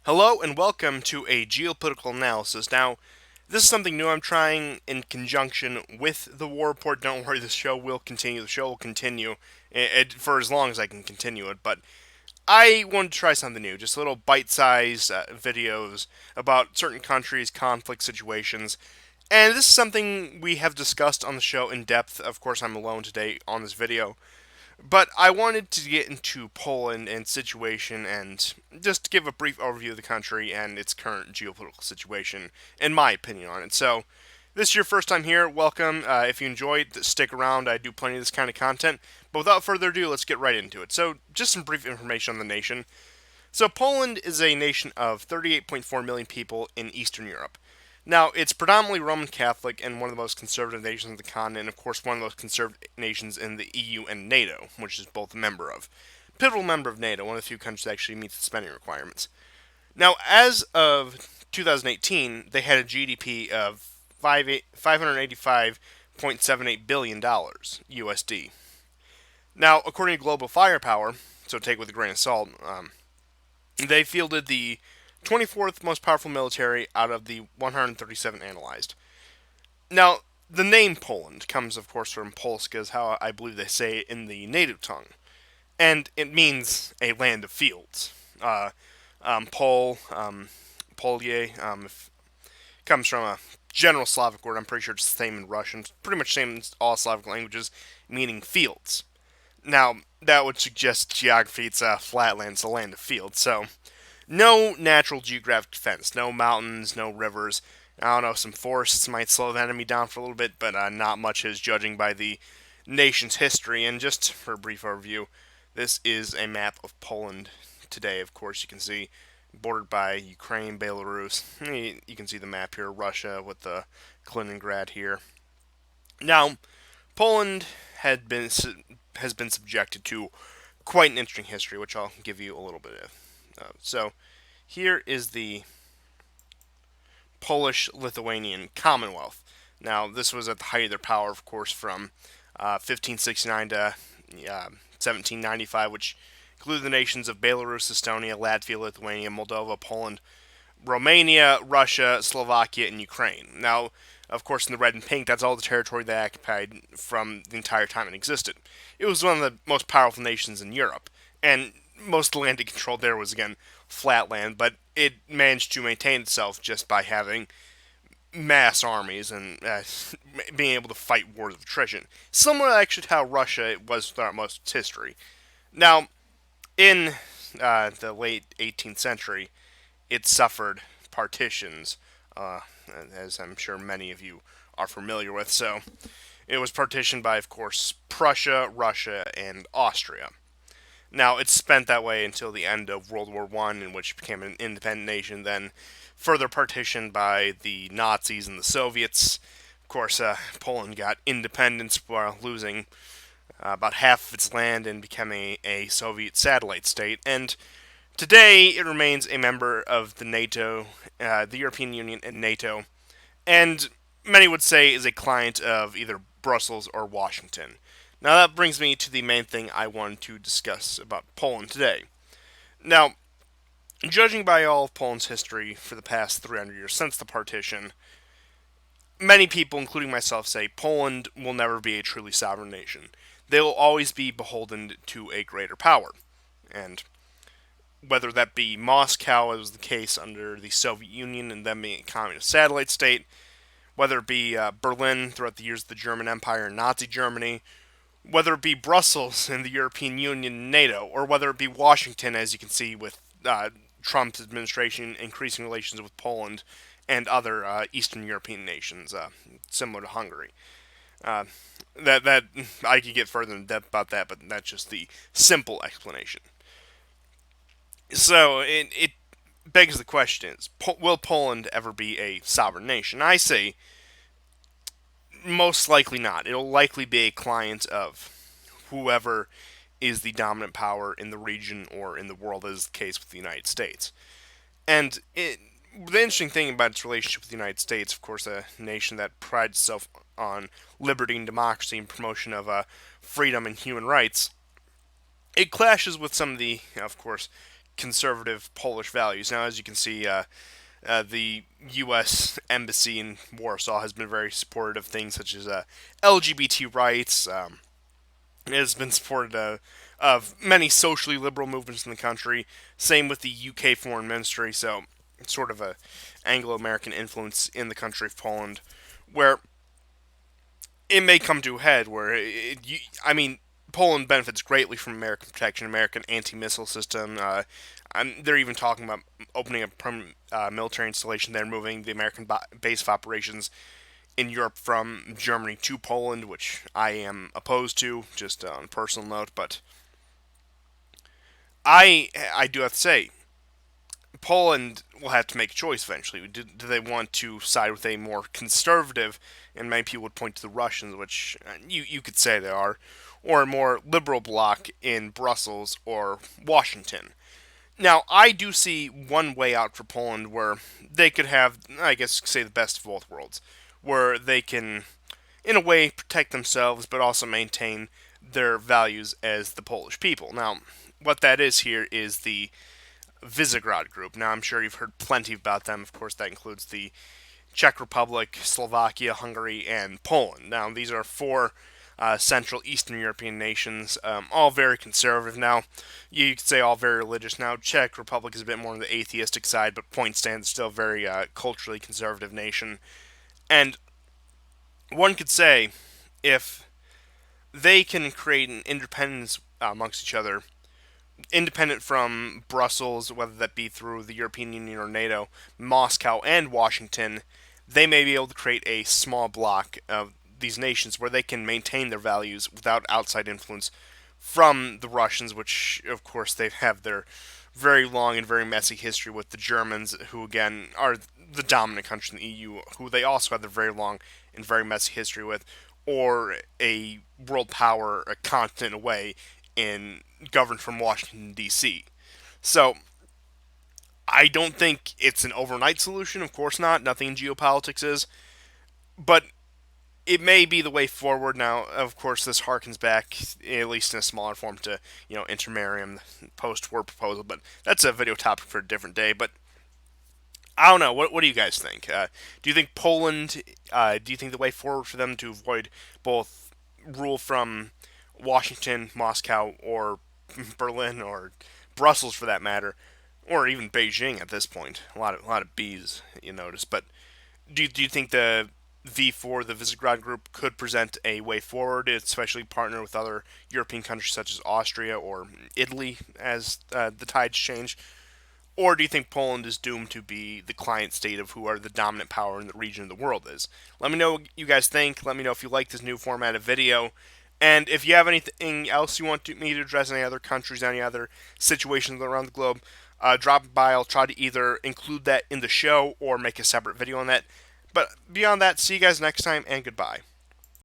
Hello and welcome to a geopolitical analysis. Now, this is something new I'm trying in conjunction with the War Report. Don't worry, the show will continue. The show will continue for as long as I can continue it. But I wanted to try something new, just little bite-sized videos about certain countries, conflict situations. And this is something we have discussed on the show in depth. Of course, I'm alone today on this video. But I wanted to get into Poland and situation and just to give a brief overview of the country and its current geopolitical situation, in my opinion on it. So, this is your first time here, welcome. If you enjoyed, stick around. I do plenty of this kind of content. But without further ado, let's get right into it. So, just some brief information on the nation. So, Poland is a nation of 38.4 million people in Eastern Europe. Now, it's predominantly Roman Catholic and one of the most conservative nations on the continent, and of course, one of the most conservative nations in the EU and NATO, which is both a member of. Pivotal member of NATO, one of the few countries that actually meets the spending requirements. Now, as of 2018, they had a GDP of $585.78 billion USD. Now, according to Global Firepower, so take with a grain of salt, they fielded the 24th most powerful military out of the 137 analyzed. Now, the name Poland comes, of course, from Polska, is how I believe they say it in the native tongue, and it means a land of fields. Polye, comes from a general Slavic word. I'm pretty sure it's the same in Russian. It's pretty much the same in all Slavic languages, meaning fields. Now, that would suggest geography. It's a flatland, it's a land of fields. So, no natural geographic defense, no mountains, no rivers. I don't know, some forests might slow the enemy down for a little bit, but not much is judging by the nation's history. And just for a brief overview, this is a map of Poland today. Of course, you can see bordered by Ukraine, Belarus. You can see the map here, Russia with the Kaliningrad here. Now, Poland had been has been subjected to quite an interesting history, which I'll give you a little bit of. So, here is the Polish-Lithuanian Commonwealth. Now, this was at the height of their power, of course, from 1569 to 1795, which included the nations of Belarus, Estonia, Latvia, Lithuania, Moldova, Poland, Romania, Russia, Slovakia, and Ukraine. Now, of course, in the red and pink, that's all the territory they occupied from the entire time it existed. It was one of the most powerful nations in Europe, and most of the land it controlled there was, again, flat land, but it managed to maintain itself just by having mass armies and being able to fight wars of attrition. Similar, actually, to how Russia was throughout most of its history. Now, in the late 18th century, it suffered partitions, as I'm sure many of you are familiar with. So, it was partitioned by, of course, Prussia, Russia, and Austria. Now, it's spent that way until the end of World War I, in which it became an independent nation, then further partitioned by the Nazis and the Soviets. Of course, Poland got independence while losing about half of its land and becoming a Soviet satellite state. And today, it remains a member of the NATO, the European Union, and NATO, and many would say is a client of either Brussels or Washington. Now, that brings me to the main thing I wanted to discuss about Poland today. Now, judging by all of Poland's history for the past 300 years since the partition, many people, including myself, say Poland will never be a truly sovereign nation. They will always be beholden to a greater power. And whether that be Moscow, as was the case under the Soviet Union and them being a communist satellite state, whether it be Berlin throughout the years of the German Empire and Nazi Germany, whether it be Brussels in the European Union and NATO, or whether it be Washington, as you can see with Trump's administration increasing relations with Poland and other Eastern European nations, similar to Hungary. That I could get further in depth about that, but that's just the simple explanation. So it begs the question: is will Poland ever be a sovereign nation? I say most likely not. It'll likely be a client of whoever is the dominant power in the region or in the world, as is the case with the United States. And the interesting thing about its relationship with the United States, of course, a nation that prides itself on liberty and democracy and promotion of freedom and human rights, it clashes with some of the, of course, conservative Polish values. Now, as you can see, the U.S. embassy in Warsaw has been very supportive of things such as LGBT rights. It has been supported of many socially liberal movements in the country. Same with the UK Foreign Ministry. So, it's sort of a Anglo-American influence in the country of Poland, where it may come to a head where I mean, Poland benefits greatly from American protection, American anti-missile system. They're even talking about opening a permanent military installation there, moving the American base of operations in Europe from Germany to Poland, which I am opposed to, just on a personal note. But I do have to say, Poland will have to make a choice eventually. Do they want to side with a more conservative, and many people would point to the Russians, which you could say they are, or a more liberal bloc in Brussels or Washington? Now, I do see one way out for Poland where they could have, I guess, say the best of both worlds, where they can, in a way, protect themselves but also maintain their values as the Polish people. Now, what that is here is the Visegrad Group. Now, I'm sure you've heard plenty about them. Of course, that includes the Czech Republic, Slovakia, Hungary, and Poland. Now, these are four Central Eastern European nations, all very conservative. Now, you could say all very religious. Now, Czech Republic is a bit more on the atheistic side, but point stands still a very culturally conservative nation. And one could say if they can create an independence amongst each other, independent from Brussels, whether that be through the European Union or NATO, Moscow and Washington, they may be able to create a small bloc of these nations where they can maintain their values without outside influence from the Russians, which, of course, they have their very long and very messy history with the Germans, who, again, are the dominant country in the EU, who they also have their very long and very messy history with, or a world power a continent away in governed from Washington, D.C. So, I don't think it's an overnight solution. Of course not. Nothing in geopolitics is. But it may be the way forward. Now, of course, this harkens back, at least in a smaller form, to intermarium, post-war proposal. But that's a video topic for a different day. But I don't know. What do you guys think? Do you think Poland? Do you think the way forward for them to avoid both rule from Washington, Moscow, or Berlin, or Brussels, for that matter, or even Beijing at this point? A lot of B's, you notice. But do you think the V4, the Visegrad Group, could present a way forward, especially partner with other European countries such as Austria or Italy as the tides change? Or do you think Poland is doomed to be the client state of who are the dominant power in the region of the world is? Let me know what you guys think. Let me know if you like this new format of video. And if you have anything else you want me to address, any other countries, any other situations around the globe, drop it by. I'll try to either include that in the show or make a separate video on that. But beyond that, see you guys next time, and goodbye.